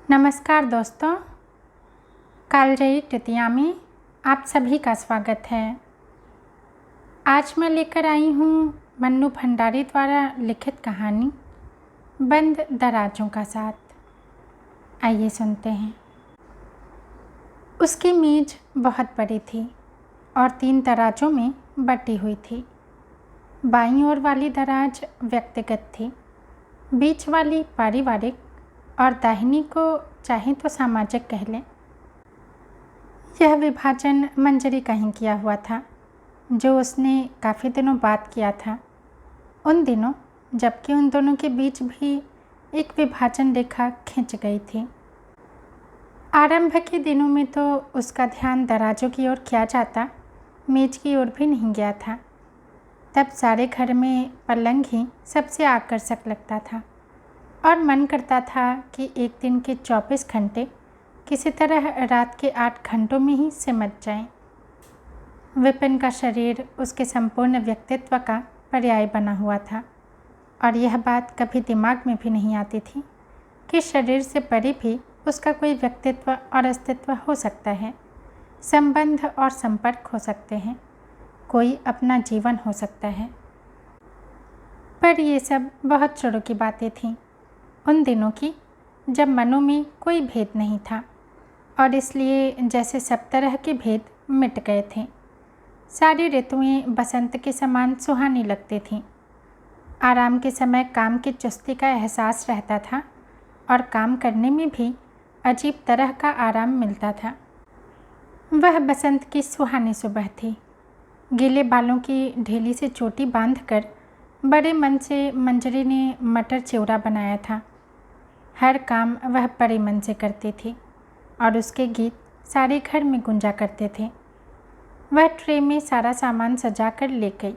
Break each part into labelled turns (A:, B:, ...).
A: नमस्कार दोस्तों, कालजयी तृतीया में आप सभी का स्वागत है। आज मैं लेकर आई हूँ मन्नू भंडारी द्वारा लिखित कहानी बंद दराजों का साथ। आइए सुनते हैं। उसकी मेज बहुत बड़ी थी और 3 दराजों में बटी हुई थी। बाईं ओर वाली दराज व्यक्तिगत थी, बीच वाली पारिवारिक और दाहिनी को चाहे तो सामाजिक कह लें। यह विभाजन मंजरी का ही किया हुआ था, जो उसने काफ़ी दिनों बाद किया था। उन दिनों जबकि उन दोनों के बीच भी एक विभाजन रेखा खिंच गई थी। आरंभ के दिनों में तो उसका ध्यान दराजों की ओर किया जाता, मेज की ओर भी नहीं गया था। तब सारे घर में पलंग ही सबसे आकर्षक लगता था और मन करता था कि एक दिन के 24 घंटे किसी तरह रात के 8 घंटों में ही सिमट जाएं। विपिन का शरीर उसके संपूर्ण व्यक्तित्व का पर्याय बना हुआ था और यह बात कभी दिमाग में भी नहीं आती थी कि शरीर से परे भी उसका कोई व्यक्तित्व और अस्तित्व हो सकता है, संबंध और संपर्क हो सकते हैं, कोई अपना जीवन हो सकता है। पर ये सब बहुत शुरू की बातें थीं, उन दिनों की जब मनों में कोई भेद नहीं था और इसलिए जैसे सब तरह के भेद मिट गए थे। सारी ऋतुएं बसंत के समान सुहानी लगती थीं। आराम के समय काम की चुस्ती का एहसास रहता था और काम करने में भी अजीब तरह का आराम मिलता था। वह बसंत की सुहानी सुबह थी। गीले बालों की ढीली सी चोटी बांधकर बड़े मन से मंजरी ने मटर चिवड़ा बनाया था। हर काम वह बड़े मन से करती थी और उसके गीत सारे घर में गूंजा करते थे। वह ट्रे में सारा सामान सजा कर ले गई।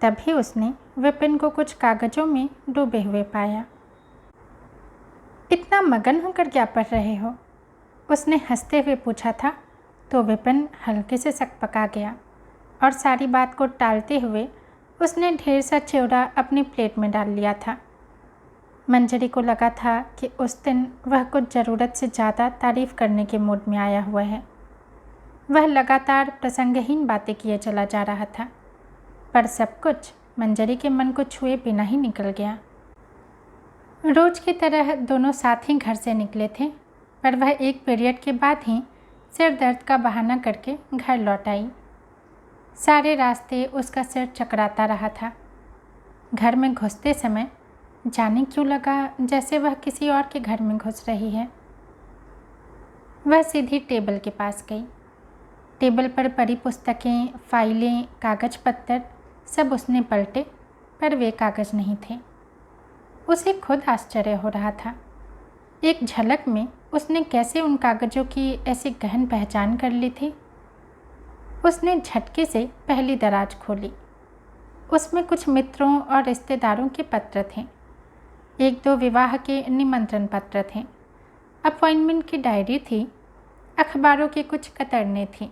A: तभी उसने विपिन को कुछ कागज़ों में डूबे हुए पाया। इतना मगन होकर क्या पढ़ रहे हो? उसने हंसते हुए पूछा था तो विपिन हल्के से सकपका गया और सारी बात को टालते हुए उसने ढेर सा चिवड़ा अपनी प्लेट में डाल लिया था। मंजरी को लगा था कि उस दिन वह कुछ ज़रूरत से ज़्यादा तारीफ़ करने के मूड में आया हुआ है। वह लगातार प्रसंगहीन बातें किए चला जा रहा था, पर सब कुछ मंजरी के मन को छुए बिना ही निकल गया। रोज़ की तरह दोनों साथ ही घर से निकले थे, पर वह एक पीरियड के बाद ही सिर दर्द का बहाना करके घर लौट आई। सारे रास्ते उसका सिर चकराता रहा था। घर में घुसते समय जाने क्यों लगा जैसे वह किसी और के घर में घुस रही है। वह सीधी टेबल के पास गई। टेबल पर पड़ी पुस्तकें, फाइलें, कागज़ पत्तर सब उसने पलटे, पर वे कागज़ नहीं थे। उसे खुद आश्चर्य हो रहा था। एक झलक में उसने कैसे उन कागज़ों की ऐसी गहन पहचान कर ली थी। उसने झटके से पहली दराज खोली। उसमें कुछ मित्रों और रिश्तेदारों के पत्र थे। 1-2 विवाह के निमंत्रण पत्र थे। अपॉइंटमेंट की डायरी थी। अखबारों की कुछ कतरने थी।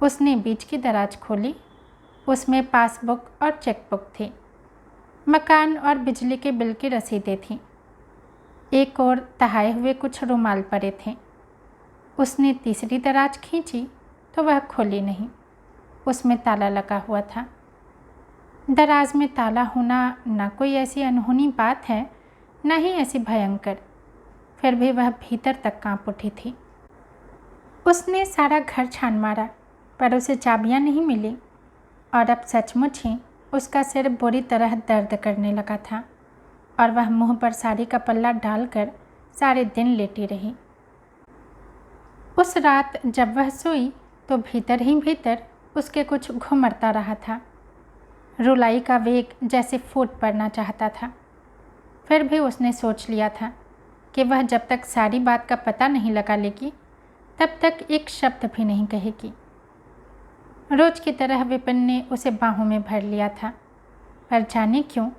A: उसने बीच की दराज खोली। उसमें पासबुक और चेकबुक थी। मकान और बिजली के बिल की रसीदें थीं। एक और तहाए हुए कुछ रुमाल पड़े थे। उसने तीसरी दराज खींची तो वह खुली नहीं। उसमें ताला लगा हुआ था। दराज में ताला होना न कोई ऐसी अनहोनी बात है, न ही ऐसी भयंकर। फिर भी वह भीतर तक कांप उठी थी। उसने सारा घर छान मारा, पर उसे चाबियां नहीं मिली और अब सचमुच ही उसका सिर बुरी तरह दर्द करने लगा था और वह मुंह पर साड़ी का पल्ला डालकर सारे दिन लेटी रही। उस रात जब वह सोई तो भीतर ही भीतर उसके कुछ घुमड़ता रहा था। रुलाई का वेग जैसे फूट पड़ना चाहता था। फिर भी उसने सोच लिया था कि वह जब तक सारी बात का पता नहीं लगा लेगी तब तक एक शब्द भी नहीं कहेगी। रोज की तरह विपिन ने उसे बाहों में भर लिया था, पर जाने क्यों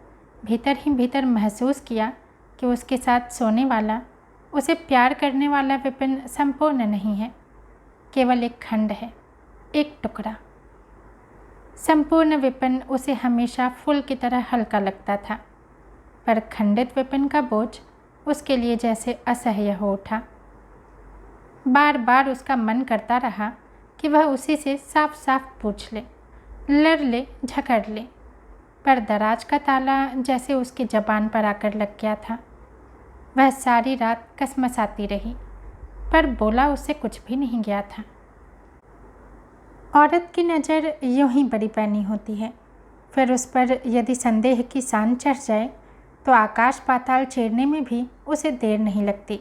A: भीतर ही भीतर महसूस किया कि उसके साथ सोने वाला, उसे प्यार करने वाला विपिन संपूर्ण नहीं है, केवल एक खंड है, एक टुकड़ा। संपूर्ण विपिन उसे हमेशा फूल की तरह हल्का लगता था, पर खंडित विपिन का बोझ उसके लिए जैसे असह्य हो उठा। बार बार उसका मन करता रहा कि वह उसी से साफ साफ पूछ ले, लड़ ले, झगड़ ले, पर दराज का ताला जैसे उसकी ज़बान पर आकर लग गया था। वह सारी रात कसमसाती रही, पर बोला उससे कुछ भी नहीं गया था। औरत की नज़र यूं ही बड़ी पैनी होती है, फिर उस पर यदि संदेह की सान चढ़ जाए तो आकाश पाताल चीरने में भी उसे देर नहीं लगती।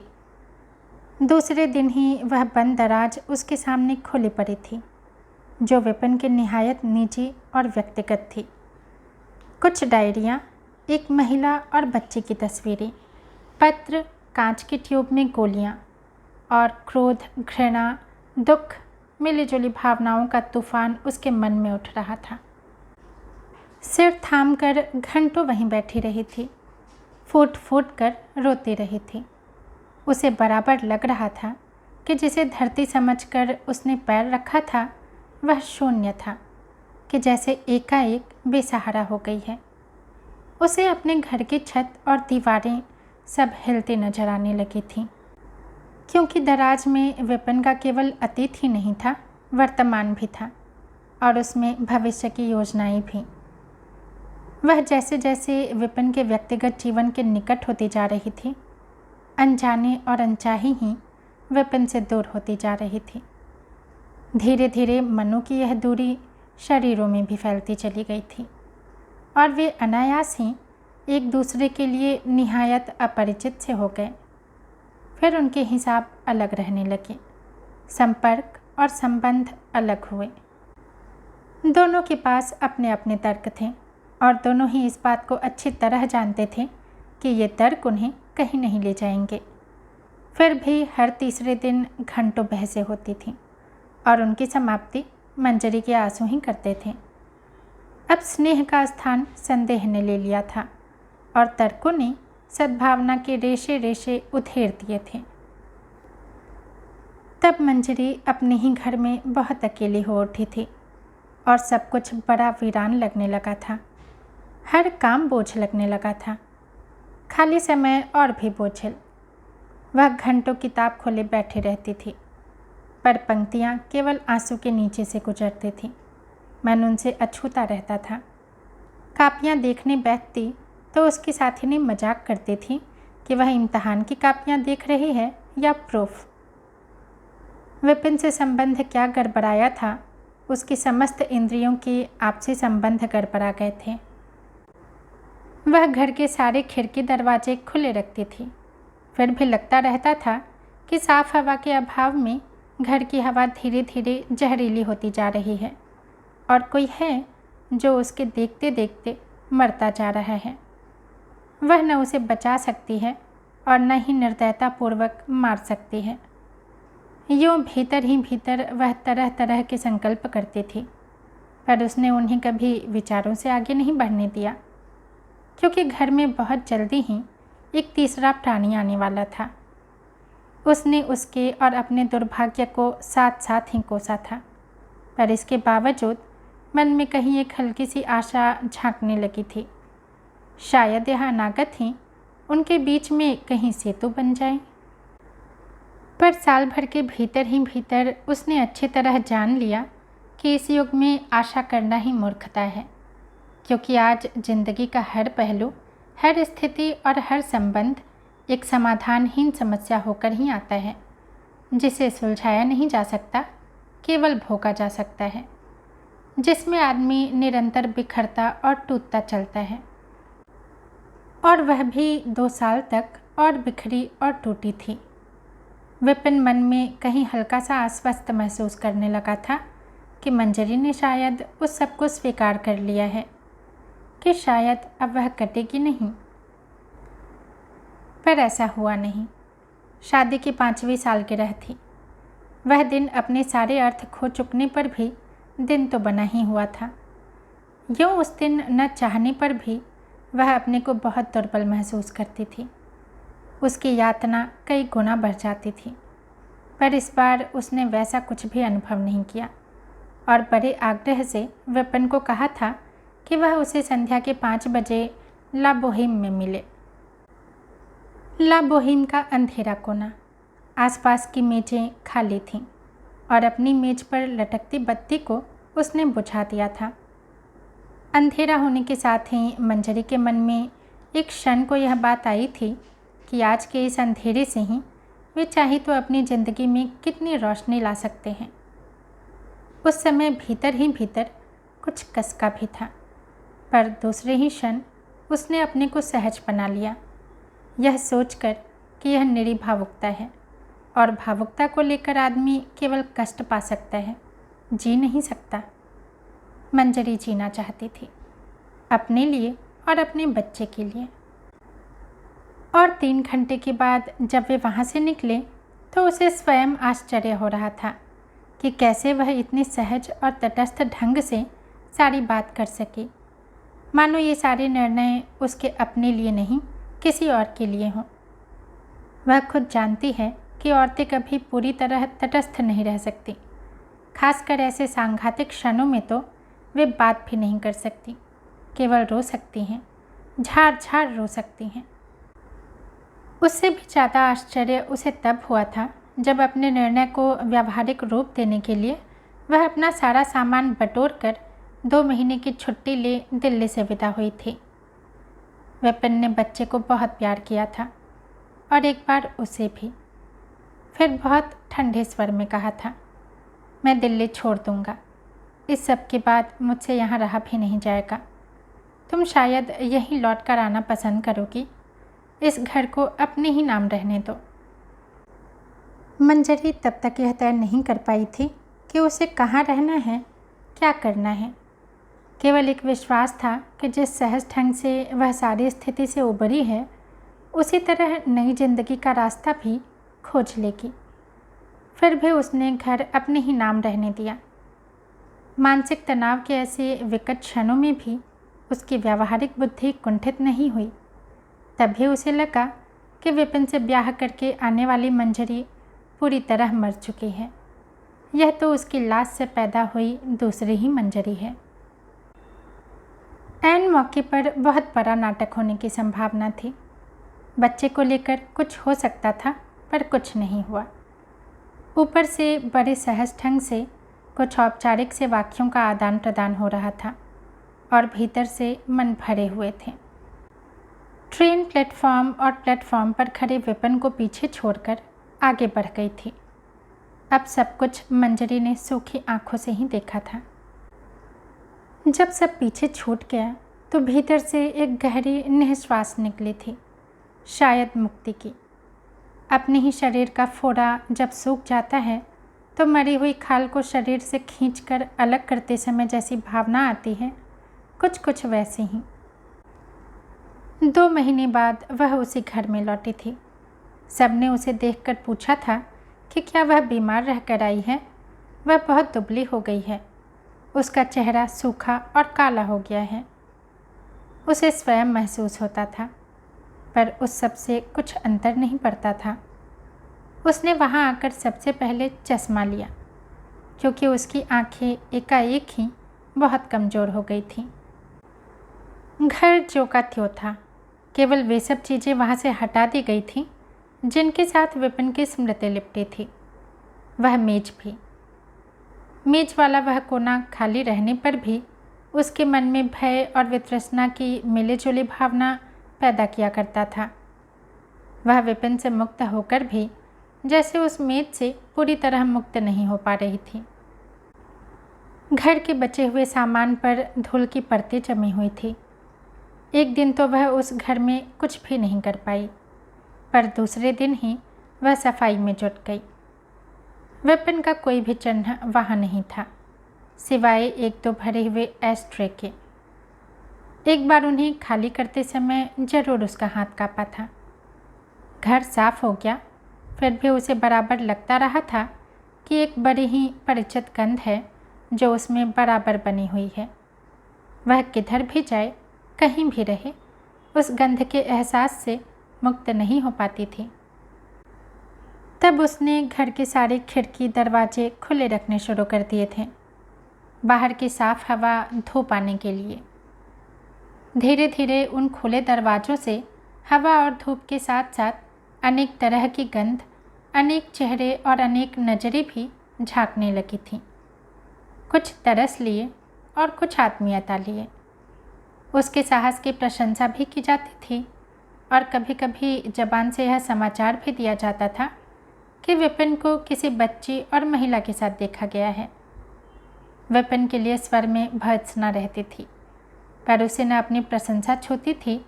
A: दूसरे दिन ही वह बंद दराज उसके सामने खुली पड़ी थी, जो विपिन की निहायत निजी और व्यक्तिगत थी। कुछ डायरियाँ, एक महिला और बच्चे की तस्वीरें, पत्र, कांच की ट्यूब में गोलियाँ और क्रोध, घृणा, दुख, मिलीजुली भावनाओं का तूफान उसके मन में उठ रहा था। सिर थाम कर घंटों वहीं बैठी रही थी, फूट फूट कर रोती रही थी। उसे बराबर लग रहा था कि जिसे धरती समझकर उसने पैर रखा था वह शून्य था, कि जैसे एकाएक बेसहारा हो गई है। उसे अपने घर की छत और दीवारें सब हिलती नजर आने लगी थीं, क्योंकि दराज में विपिन का केवल अतीत ही नहीं था, वर्तमान भी था और उसमें भविष्य की योजनाएं भी। वह जैसे जैसे विपिन के व्यक्तिगत जीवन के निकट होती जा रही थी, अनजाने और अनचाही ही विपिन से दूर होती जा रही थी। धीरे धीरे मनों की यह दूरी शरीरों में भी फैलती चली गई थी और वे अनायास ही एक दूसरे के लिए निहायत अपरिचित से हो गए। फिर उनके हिसाब अलग रहने लगे, संपर्क और संबंध अलग हुए। दोनों के पास अपने अपने तर्क थे और दोनों ही इस बात को अच्छी तरह जानते थे कि ये तर्क उन्हें कहीं नहीं ले जाएंगे। फिर भी हर तीसरे दिन घंटों बहसें होती थीं और उनकी समाप्ति मंजरी के आंसू ही करते थे। अब स्नेह का स्थान संदेह ने ले लिया था और तर्कों ने सद्भावना के रेशे रेशे उधेड़ दिए थे। तब मंजरी अपने ही घर में बहुत अकेली हो उठी थी और सब कुछ बड़ा वीरान लगने लगा था। हर काम बोझ लगने लगा था, खाली समय और भी बोझिल। वह घंटों किताब खोले बैठी रहती थी, पर पंक्तियाँ केवल आंसू के नीचे से गुजरती थीं। मन उनसे अछूता रहता था। कापियाँ देखने बैठती तो उसकी साथी मजाक करती थी कि वह इम्तहान की कापियाँ देख रही है या प्रूफ। विपिन से संबंध क्या गड़बड़ाया था, उसकी समस्त इंद्रियों के आपसी संबंध गड़बड़ा गए थे। वह घर के सारे खिड़की दरवाजे खुले रखती थी, फिर भी लगता रहता था कि साफ हवा के अभाव में घर की हवा धीरे धीरे जहरीली होती जा रही है और कोई है जो उसके देखते देखते मरता जा रहा है। वह न उसे बचा सकती है और न ही निर्दयतापूर्वक मार सकती है। यूँ भीतर ही भीतर वह तरह तरह के संकल्प करती थी, पर उसने उन्हें कभी विचारों से आगे नहीं बढ़ने दिया, क्योंकि घर में बहुत जल्दी ही एक तीसरा प्राणी आने वाला था। उसने उसके और अपने दुर्भाग्य को साथ साथ ही कोसा था, पर इसके बावजूद मन में कहीं एक हल्की सी आशा झांकने लगी थी। शायद यह अनागत ही उनके बीच में कहीं सेतु बन जाए। पर साल भर के भीतर ही भीतर उसने अच्छी तरह जान लिया कि इस युग में आशा करना ही मूर्खता है, क्योंकि आज जिंदगी का हर पहलू, हर स्थिति और हर संबंध एक समाधानहीन समस्या होकर ही आता है, जिसे सुलझाया नहीं जा सकता, केवल भोगा जा सकता है, जिसमें आदमी निरंतर बिखरता और टूटता चलता है। और वह भी 2 साल तक और बिखरी और टूटी थी। विपिन मन में कहीं हल्का सा आश्वस्त महसूस करने लगा था कि मंजरी ने शायद उस सब को स्वीकार कर लिया है, कि शायद अब वह कटेगी नहीं। पर ऐसा हुआ नहीं। शादी की 5वीं सालगिरह थी। वह दिन अपने सारे अर्थ खो चुकने पर भी दिन तो बना ही हुआ था। यूँ उस दिन न चाहने पर भी वह अपने को बहुत दुर्बल महसूस करती थी। उसकी यातना कई गुना बढ़ जाती थी, पर इस बार उसने वैसा कुछ भी अनुभव नहीं किया और बड़े आग्रह से विपिन को कहा था कि वह उसे संध्या के 5 बजे ला बोहेम में मिले। ला बोहीम का अंधेरा कोना। आसपास की मेज़ें खाली थीं और अपनी मेज़ पर लटकती बत्ती को उसने बुझा दिया था। अंधेरा होने के साथ ही मंजरी के मन में एक क्षण को यह बात आई थी कि आज के इस अंधेरे से ही वे चाहे तो अपनी ज़िंदगी में कितनी रोशनी ला सकते हैं। उस समय भीतर ही भीतर कुछ कसका भी था, पर दूसरे ही क्षण उसने अपने को सहज बना लिया, यह सोचकर कि यह निरी भावुकता है और भावुकता को लेकर आदमी केवल कष्ट पा सकता है, जी नहीं सकता। मंजरी जीना चाहती थी, अपने लिए और अपने बच्चे के लिए। और 3 घंटे के बाद जब वे वहाँ से निकले तो उसे स्वयं आश्चर्य हो रहा था कि कैसे वह इतनी सहज और तटस्थ ढंग से सारी बात कर सकी, मानो ये सारे निर्णय उसके अपने लिए नहीं किसी और के लिए हों। वह खुद जानती है कि औरतें कभी पूरी तरह तटस्थ नहीं रह सकती, खासकर ऐसे सांघातिक क्षणों में तो वे बात भी नहीं कर सकती, केवल रो सकती हैं, झाड़ झाड़ रो सकती हैं। उससे भी ज़्यादा आश्चर्य उसे तब हुआ था जब अपने निर्णय को व्यावहारिक रूप देने के लिए वह अपना सारा सामान बटोर कर 2 महीने की छुट्टी ले दिल्ली से विदा हुई थी। विपिन ने बच्चे को बहुत प्यार किया था और एक बार उसे भी। फिर बहुत ठंडे स्वर में कहा था, मैं दिल्ली छोड़ दूँगा, इस सब के बाद मुझसे यहाँ रहा भी नहीं जाएगा। तुम शायद यहीं लौट कर आना पसंद करोगी, इस घर को अपने ही नाम रहने दो। मंजरी तब तक यह तय नहीं कर पाई थी कि उसे कहाँ रहना है, क्या करना है। केवल एक विश्वास था कि जिस सहज ढंग से वह सारी स्थिति से उबरी है, उसी तरह नई जिंदगी का रास्ता भी खोज लेगी। फिर भी उसने घर अपने ही नाम रहने दिया। मानसिक तनाव के ऐसे विकट क्षणों में भी उसकी व्यावहारिक बुद्धि कुंठित नहीं हुई। तभी उसे लगा कि विपिन से ब्याह करके आने वाली मंजरी पूरी तरह मर चुकी है। यह तो उसकी लाश से पैदा हुई दूसरी ही मंजरी है। ऐन मौके पर बहुत बड़ा नाटक होने की संभावना थी। बच्चे को लेकर कुछ हो सकता था, पर कुछ नहीं हुआ। ऊपर से बड़े सहज ढंग से कुछ औपचारिक से वाक्यों का आदान प्रदान हो रहा था और भीतर से मन भरे हुए थे। ट्रेन प्लेटफॉर्म और प्लेटफॉर्म पर खड़े विपिन को पीछे छोड़कर आगे बढ़ गई थी। अब सब कुछ मंजरी ने सूखी आंखों से ही देखा था। जब सब पीछे छूट गया तो भीतर से एक गहरी निःश्वास निकली थी, शायद मुक्ति की। अपने ही शरीर का फोड़ा जब सूख जाता है तो मरी हुई खाल को शरीर से खींचकर अलग करते समय जैसी भावना आती है, कुछ कुछ वैसे ही। 2 महीने बाद वह उसी घर में लौटी थी। सबने उसे देखकर पूछा था कि क्या वह बीमार रहकर आई है। वह बहुत दुबली हो गई है, उसका चेहरा सूखा और काला हो गया है। उसे स्वयं महसूस होता था, पर उस सब से कुछ अंतर नहीं पड़ता था। उसने वहाँ आकर सबसे पहले चश्मा लिया, क्योंकि उसकी आंखें एकाएक ही बहुत कमज़ोर हो गई थीं। घर जो का त्यों था, केवल वे सब चीज़ें वहाँ से हटा दी गई थीं जिनके साथ विपिन की स्मृति लिपटी थी। वह मेज भी। मेज वाला वह कोना खाली रहने पर भी उसके मन में भय और वितृष्णा की मिली-जुली भावना पैदा किया करता था। वह विपिन से मुक्त होकर भी जैसे उस मेज से पूरी तरह मुक्त नहीं हो पा रही थी। घर के बचे हुए सामान पर धूल की परतें जमी हुई थी। एक दिन तो वह उस घर में कुछ भी नहीं कर पाई, पर दूसरे दिन ही वह सफाई में जुट गई। विपिन का कोई भी चिन्ह वहाँ नहीं था, सिवाय 1-2 भरे हुए एस्ट्रे के। एक बार उन्हें खाली करते समय जरूर उसका हाथ काँपा था। घर साफ हो गया, फिर भी उसे बराबर लगता रहा था कि एक बड़ी ही परिचित गंध है जो उसमें बराबर बनी हुई है। वह किधर भी जाए, कहीं भी रहे, उस गंध के एहसास से मुक्त नहीं हो पाती थी। तब उसने घर के सारे खिड़की दरवाजे खुले रखने शुरू कर दिए थे, बाहर की साफ हवा धूप आने के लिए। धीरे धीरे उन खुले दरवाज़ों से हवा और धूप के साथ साथ अनेक तरह की गंध, अनेक चेहरे और अनेक नज़रें भी झांकने लगी थीं। कुछ तरस लिए और कुछ आत्मीयता लिए। उसके साहस की प्रशंसा भी की जाती थी और कभी कभी जबान से यह समाचार भी दिया जाता था कि विपिन को किसी बच्ची और महिला के साथ देखा गया है। विपिन के लिए स्वर में भर्त्सना रहती थी, पर उसे न अपनी प्रशंसा छूती थी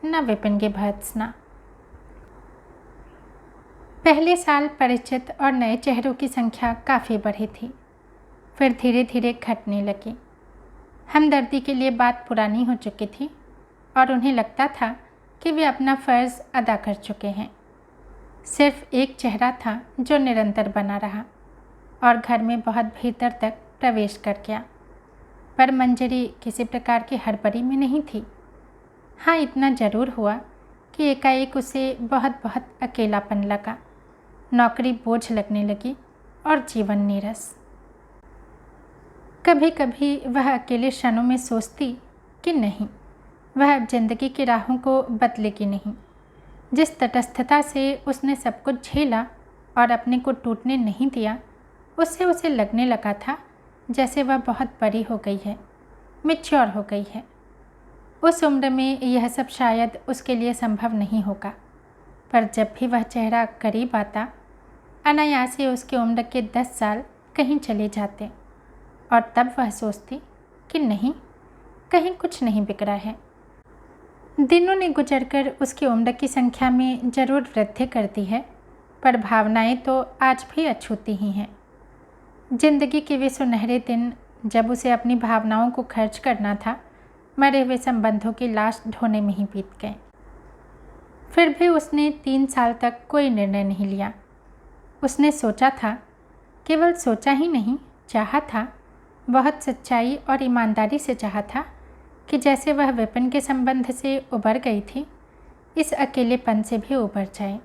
A: न विपिन की भर्त्सना। पहले साल परिचित और नए चेहरों की संख्या काफ़ी बढ़ी थी, फिर धीरे धीरे घटने लगी। हमदर्दी के लिए बात पुरानी हो चुकी थी और उन्हें लगता था कि वे अपना फ़र्ज़ अदा कर चुके हैं। सिर्फ एक चेहरा था जो निरंतर बना रहा और घर में बहुत भीतर तक प्रवेश कर गया, पर मंजरी किसी प्रकार की हड़बड़ी में नहीं थी। हाँ, इतना ज़रूर हुआ कि एकाएक उसे बहुत बहुत अकेलापन लगा, नौकरी बोझ लगने लगी और जीवन नीरस। कभी कभी वह अकेले क्षणों में सोचती कि नहीं, वह अब जिंदगी की राहों को बदलेगी नहीं। जिस तटस्थता से उसने सब कुछ झेला और अपने को टूटने नहीं दिया, उससे उसे लगने लगा था जैसे वह बहुत बड़ी हो गई है, मैच्योर हो गई है। उस उम्र में यह सब शायद उसके लिए संभव नहीं होगा, पर जब भी वह चेहरा करीब आता, अनायास ही उसकी उम्र के 10 साल कहीं चले जाते और तब वह सोचती कि नहीं, कहीं कुछ नहीं बिगड़ा है। दिनों ने गुजरकर उसकी उम्र की संख्या में जरूर वृद्धि कर दी है, पर भावनाएं तो आज भी अछूती ही हैं। जिंदगी के वे सुनहरे दिन जब उसे अपनी भावनाओं को खर्च करना था, मरे हुए संबंधों की लाश ढोने में ही बीत गए। फिर भी उसने 3 साल तक कोई निर्णय नहीं लिया। उसने सोचा था, केवल सोचा ही नहीं, चाहा था, बहुत सच्चाई और ईमानदारी से चाहा था कि जैसे वह विपिन के संबंध से उबर गई थी, इस अकेलेपन से भी उबर जाए।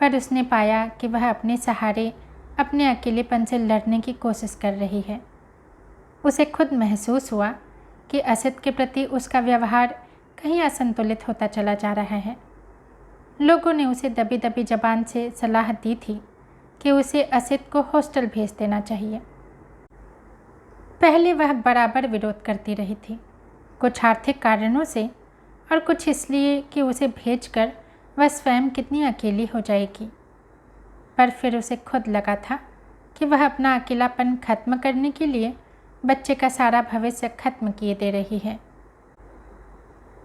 A: पर उसने पाया कि वह अपने सहारे अपने अकेलेपन से लड़ने की कोशिश कर रही है। उसे खुद महसूस हुआ कि असद के प्रति उसका व्यवहार कहीं असंतुलित होता चला जा रहा है। लोगों ने उसे दबी दबी जबान से सलाह दी थी कि उसे असद को हॉस्टल भेज देना चाहिए। पहले वह बराबर विरोध करती रही थी, कुछ आर्थिक कारणों से और कुछ इसलिए कि उसे भेजकर वह स्वयं कितनी अकेली हो जाएगी। पर फिर उसे खुद लगा था कि वह अपना अकेलापन खत्म करने के लिए बच्चे का सारा भविष्य खत्म किए दे रही है।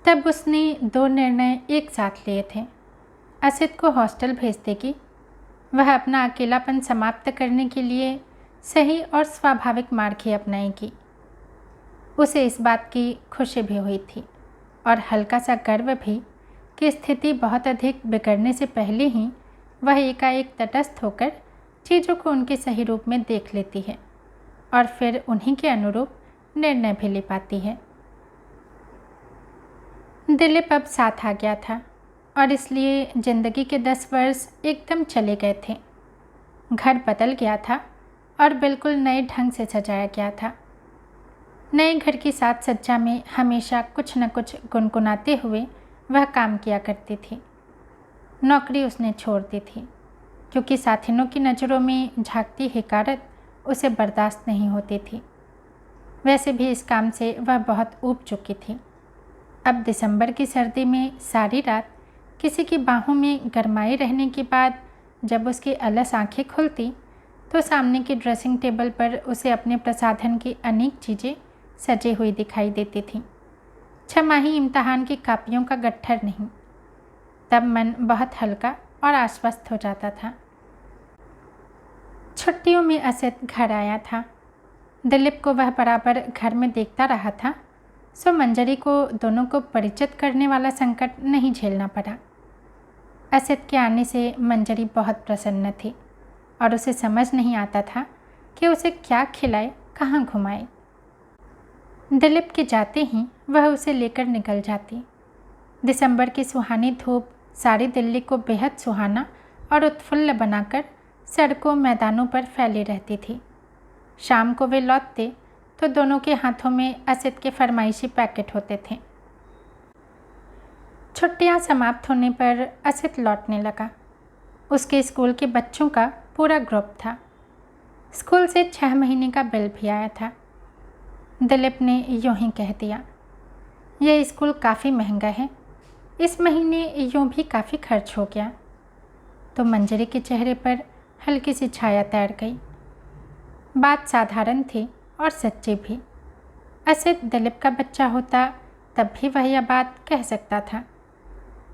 A: तब उसने 2 निर्णय एक साथ लिए थे। असद को हॉस्टल भेज देगी। वह अपना अकेलापन समाप्त करने के लिए सही और स्वाभाविक मार्ग ही अपनाएगी। उसे इस बात की खुशी भी हुई थी और हल्का सा गर्व भी कि स्थिति बहुत अधिक बिगड़ने से पहले ही वह एकाएक तटस्थ होकर चीज़ों को उनके सही रूप में देख लेती है और फिर उन्हीं के अनुरूप निर्णय भी ले पाती है। दिलीप अब साथ आ गया था और इसलिए जिंदगी के 10 वर्ष एकदम चले गए थे। घर बदल गया था और बिल्कुल नए ढंग से सजाया गया था। नए घर की साज सज्जा में हमेशा कुछ न कुछ गुनगुनाते हुए वह काम किया करती थी। नौकरी उसने छोड़ दी थी क्योंकि साथिनों की नज़रों में झांकती हकारत उसे बर्दाश्त नहीं होती थी। वैसे भी इस काम से वह बहुत ऊब चुकी थी। अब दिसंबर की सर्दी में सारी रात किसी की बाहों में गरमाए रहने के बाद जब उसकी अलस आंखें खुलती तो सामने की ड्रेसिंग टेबल पर उसे अपने प्रसाधन की अनेक चीज़ें सजी हुई दिखाई देती थीं। छमाही इम्तहान की कापियों का गट्ठर नहीं। तब मन बहुत हल्का और आश्वस्त हो जाता था। छुट्टियों में असद घर आया था। दिलीप को वह बराबर घर में देखता रहा था, सो मंजरी को दोनों को परिचित करने वाला संकट नहीं झेलना पड़ा। असद के आने से मंजरी बहुत प्रसन्न थी और उसे समझ नहीं आता था कि उसे क्या खिलाए, कहाँ घुमाए। दिलीप के जाते ही वह उसे लेकर निकल जाती। दिसंबर की सुहानी धूप सारी दिल्ली को बेहद सुहाना और उत्फुल्ल बनाकर सड़कों मैदानों पर फैली रहती थी। शाम को वे लौटते तो दोनों के हाथों में असद के फरमाइशी पैकेट होते थे। छुट्टियां समाप्त होने पर असित लौटने लगा। उसके स्कूल के बच्चों का पूरा ग्रुप था। स्कूल से 6 महीने का बिल भी आया था। दिलीप ने यूं ही कह दिया, यह स्कूल काफ़ी महंगा है, इस महीने यूं भी काफ़ी खर्च हो गया। तो मंजरी के चेहरे पर हल्की सी छाया तैर गई। बात साधारण थी और सच्ची भी। असित दिलीप का बच्चा होता तब भी वह यह बात कह सकता था,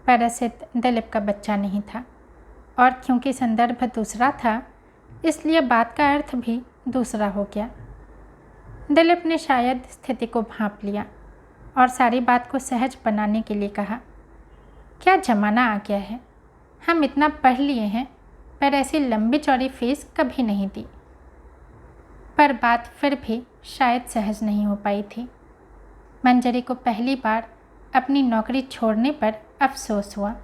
A: पर असित दिलीप का बच्चा नहीं था, और क्योंकि संदर्भ दूसरा था इसलिए बात का अर्थ भी दूसरा हो गया। दिलीप ने शायद स्थिति को भांप लिया और सारी बात को सहज बनाने के लिए कहा, क्या ज़माना आ गया है, हम इतना पढ़ लिए हैं पर ऐसी लंबी चौड़ी फीस कभी नहीं दी। पर बात फिर भी शायद सहज नहीं हो पाई थी। मंजरी को पहली बार अपनी नौकरी छोड़ने पर अफसोस हुआ,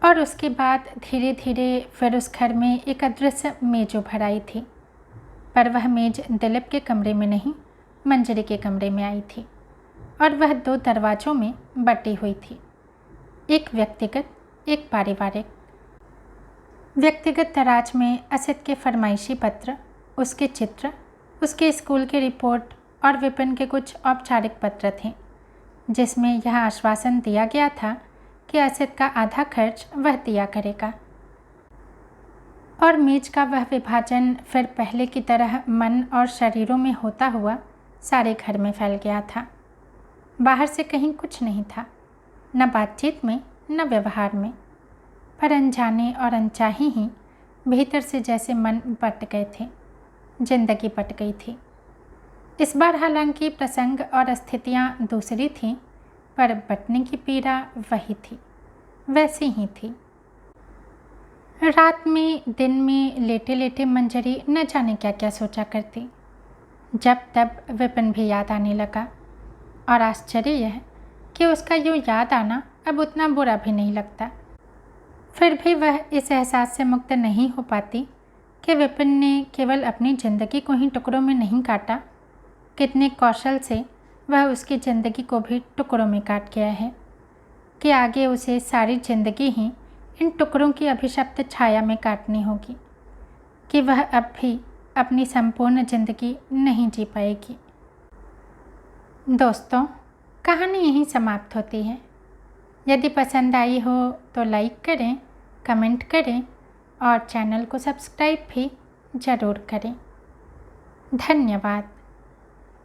A: और उसके बाद धीरे धीरे फिर उस घर में एक अदृश्य मेज उभर आई थी। पर वह मेज दिलीप के कमरे में नहीं, मंजरी के कमरे में आई थी, और वह 2 दरवाज़ों में बटी हुई थी, एक व्यक्तिगत, एक पारिवारिक। व्यक्तिगत दराज में असित के फरमाइशी पत्र, उसके चित्र, उसके स्कूल की रिपोर्ट और विपिन के कुछ औपचारिक पत्र थे, जिसमें यह आश्वासन दिया गया था कि असित का आधा खर्च वह दिया करेगा। और मेज का वह विभाजन फिर पहले की तरह मन और शरीरों में होता हुआ सारे घर में फैल गया था। बाहर से कहीं कुछ नहीं था, न बातचीत में न व्यवहार में, पर अनजाने और अनचाही ही भीतर से जैसे मन बट गए थे, जिंदगी बट गई थी। इस बार हालांकि प्रसंग और स्थितियां दूसरी थीं, पर बटने की पीड़ा वही थी, वैसी ही थी। रात में, दिन में लेटे लेटे मंजरी न जाने क्या क्या सोचा करती। जब तब विपिन भी याद आने लगा, और आश्चर्य यह कि उसका यूँ याद आना अब उतना बुरा भी नहीं लगता। फिर भी वह इस एहसास से मुक्त नहीं हो पाती कि विपिन ने केवल अपनी ज़िंदगी को ही टुकड़ों में नहीं काटा, कितने कौशल से वह उसकी ज़िंदगी को भी टुकड़ों में काट गया है, कि आगे उसे सारी ज़िंदगी ही इन टुकड़ों की अभिशप्त छाया में काटनी होगी, कि वह अब भी अपनी संपूर्ण ज़िंदगी नहीं जी पाएगी। दोस्तों, कहानी यहीं समाप्त होती है। यदि पसंद आई हो तो लाइक करें, कमेंट करें और चैनल को सब्सक्राइब भी ज़रूर करें। धन्यवाद।